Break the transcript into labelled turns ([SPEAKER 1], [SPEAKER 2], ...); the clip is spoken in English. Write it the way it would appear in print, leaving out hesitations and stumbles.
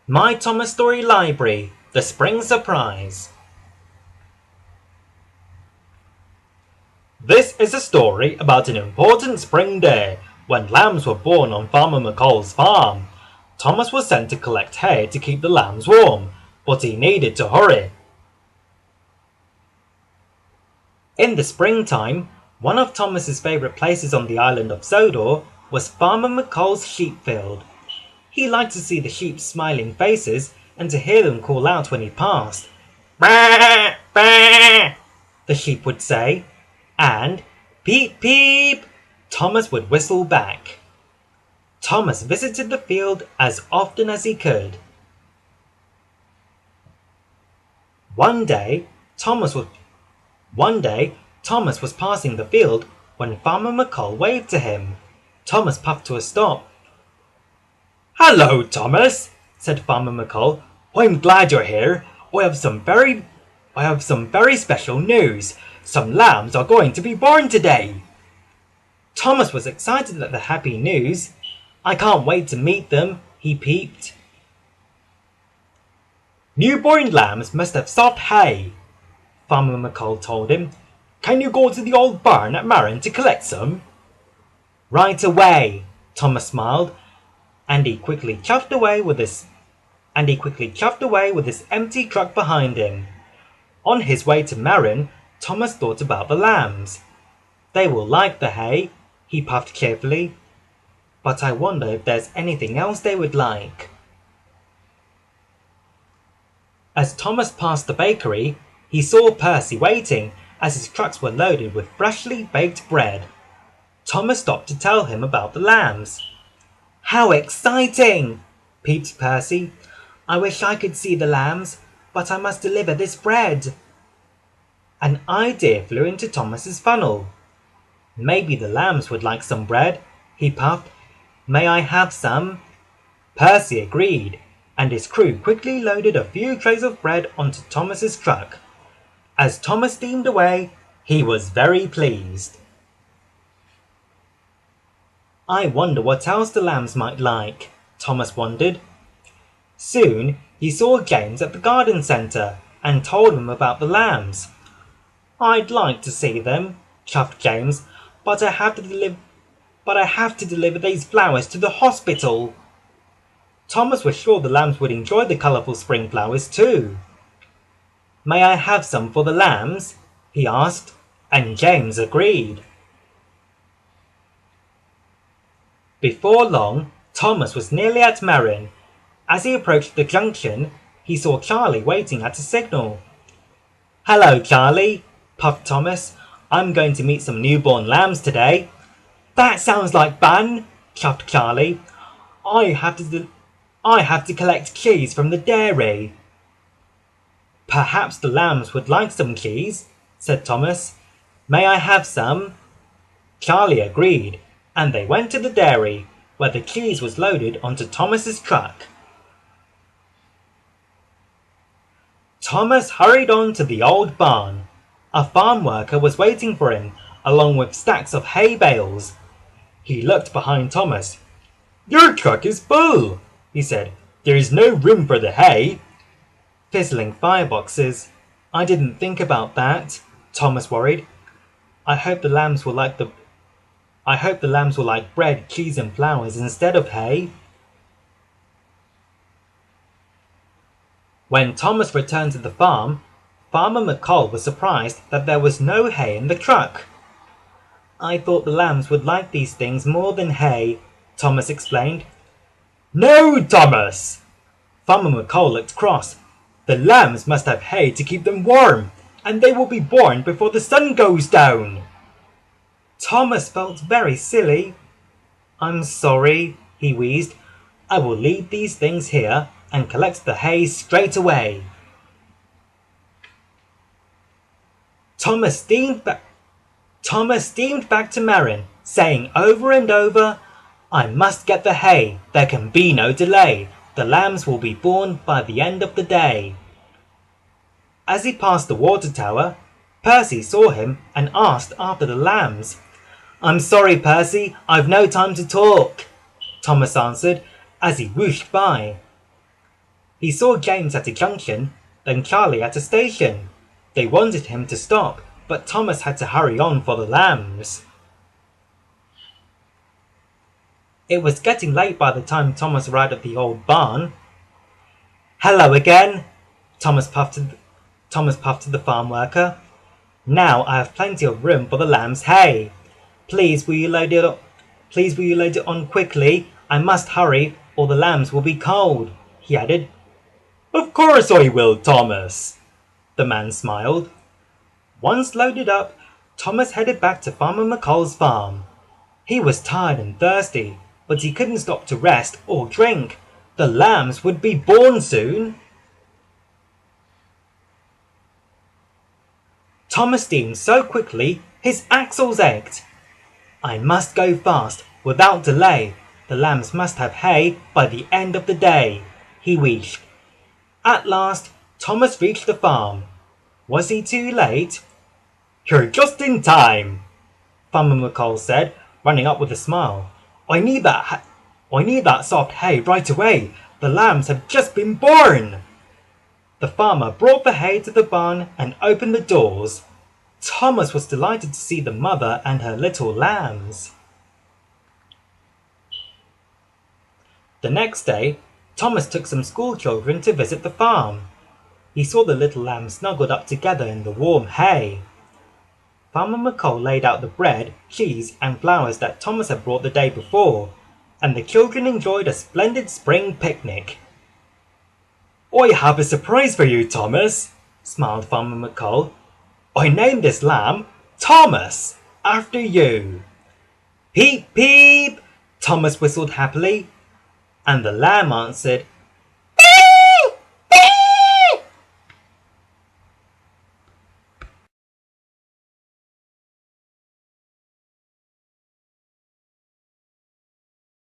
[SPEAKER 1] My Thomas Story Library, The Spring Surprise. This is a story about an important spring day when lambs were born on Farmer McColl's farm. Thomas was sent to collect hay to keep the lambs warm, but he needed to hurry. In the springtime, one of Thomas's favourite places on the island of Sodor was Farmer McColl's sheep field. He liked to see the sheep's smiling faces and to hear them call out when he passed. "Bah! Bah!" the sheep would say, and "Peep! Peep!" Thomas would whistle back. Thomas visited the field as often as he could. One day, Thomas was passing the field when Farmer McColl waved to him. Thomas puffed to a stop. "Hello, Thomas," said Farmer McColl. "I'm glad you're here. I have some very special news. Some lambs are going to be born today." Thomas was excited at the happy news. "I can't wait to meet them," he peeped. "Newborn lambs must have soft hay," Farmer McColl told him. "Can you go to the old barn at Marin to collect some?" "Right away," Thomas smiled, and he quickly chuffed away with his empty truck behind him. On his way to Marin, Thomas thought about the lambs. "They will like the hay," he puffed cheerfully. "But I wonder if there's anything else they would like." As Thomas passed the bakery, he saw Percy waiting as his trucks were loaded with freshly baked bread. Thomas stopped to tell him about the lambs. "How exciting!" peeped Percy. "I wish I could see the lambs, but I must deliver this bread." An idea flew into Thomas's funnel. "Maybe the lambs would like some bread," he puffed. "May I have some?" Percy agreed, and his crew quickly loaded a few trays of bread onto Thomas's truck. As Thomas steamed away, he was very pleased. "I wonder what else the lambs might like," Thomas wondered. Soon he saw James at the garden centre and told him about the lambs. "I'd like to see them," chuffed James, but I have to deliver these flowers to the hospital." Thomas was sure the lambs would enjoy the colourful spring flowers too. "May I have some for the lambs?" he asked, and James agreed. Before long, Thomas was nearly at Marin. As he approached the junction, he saw Charlie waiting at a signal. "Hello, Charlie," puffed Thomas. "I'm going to meet some newborn lambs today." "That sounds like fun," chuffed Charlie. I have to collect cheese from the dairy." "Perhaps the lambs would like some cheese," said Thomas. "May I have some?" Charlie agreed, and they went to the dairy, where the cheese was loaded onto Thomas's truck. Thomas hurried on to the old barn. A farm worker was waiting for him, along with stacks of hay bales. He looked behind Thomas. "Your truck is full," he said. "There is no room for the hay." "Fizzling fireboxes. I didn't think about that," Thomas worried. I hope the lambs will like bread, cheese and flowers instead of hay." When Thomas returned to the farm, Farmer McColl was surprised that there was no hay in the truck. "I thought the lambs would like these things more than hay," Thomas explained. "No, Thomas!" Farmer McColl looked cross. "The lambs must have hay to keep them warm, and they will be born before the sun goes down." Thomas felt very silly. "I'm sorry," he wheezed. "I will leave these things here and collect the hay straight away." Thomas steamed back to Marin, saying over and over, "I must get the hay. There can be no delay. The lambs will be born by the end of the day." As he passed the water tower, Percy saw him and asked after the lambs. "I'm sorry, Percy, I've no time to talk," Thomas answered as he whooshed by. He saw James at a junction, then Charlie at a station. They wanted him to stop, but Thomas had to hurry on for the lambs. It was getting late by the time Thomas arrived at the old barn. "Hello again," Thomas puffed to the farm worker. "Now I have plenty of room for the lamb's hay. Please will you load it on quickly? I must hurry, or the lambs will be cold," he added. "Of course I will, Thomas," the man smiled. Once loaded up, Thomas headed back to Farmer McColl's farm. He was tired and thirsty, but he couldn't stop to rest or drink. The lambs would be born soon. Thomas steamed so quickly his axles ached. "I must go fast, without delay. The lambs must have hay by the end of the day," he wheezed. At last, Thomas reached the farm. Was he too late? "You're just in time," Farmer McColl said, running up with a smile. I need that soft hay right away. The lambs have just been born." The farmer brought the hay to the barn and opened the doors. Thomas was delighted to see the mother and her little lambs. The next day, Thomas took some school children to visit the farm. He saw the little lambs snuggled up together in the warm hay. Farmer McColl laid out the bread, cheese, and flowers that Thomas had brought the day before, and the children enjoyed a splendid spring picnic. "I have a surprise for you, Thomas," smiled Farmer McColl. "I named this lamb Thomas, after you." "Peep, peep," Thomas whistled happily, and the lamb answered,